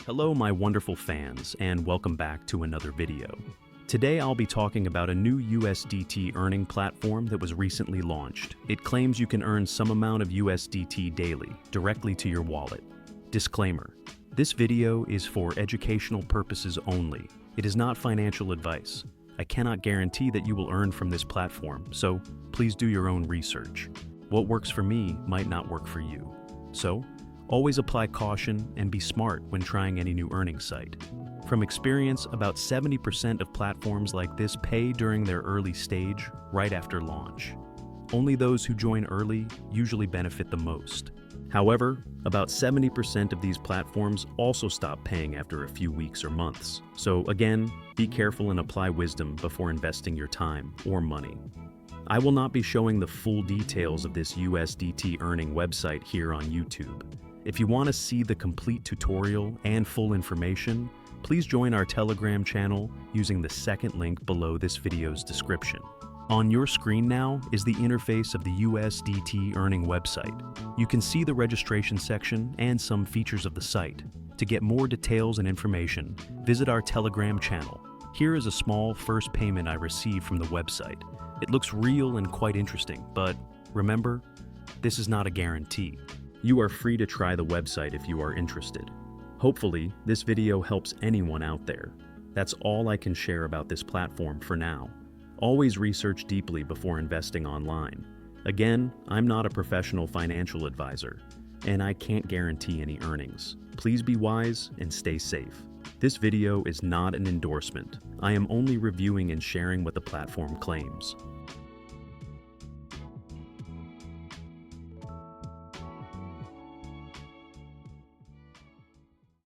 Hello my wonderful fans, and welcome back to another video. Today I'll be talking about a new USDT earning platform that was recently launched. It claims you can earn some amount of USDT daily, directly to your wallet. Disclaimer: this video is for educational purposes only. It is not financial advice. I cannot guarantee that you will earn from this platform, so please do your own research. What works for me might not work for you. So, always apply caution and be smart when trying any new earning site. From experience, about 70% of platforms like this pay during their early stage, right after launch. Only those who join early usually benefit the most. However, about 70% of these platforms also stop paying after a few weeks or months. So again, be careful and apply wisdom before investing your time or money. I will not be showing the full details of this USDT earning website here on YouTube. If you want to see the complete tutorial and full information, please join our Telegram channel using the second link below this video's description. On your screen now is the interface of the USDT earning website. You can see the registration section and some features of the site. To get more details and information, visit our Telegram channel. Here is a small first payment I received from the website. It looks real and quite interesting, but remember, this is not a guarantee. You are free to try the website if you are interested. Hopefully, this video helps anyone out there. That's all I can share about this platform for now. Always research deeply before investing online. Again, I'm not a professional financial advisor, and I can't guarantee any earnings. Please be wise and stay safe. This video is not an endorsement. I am only reviewing and sharing what the platform claims.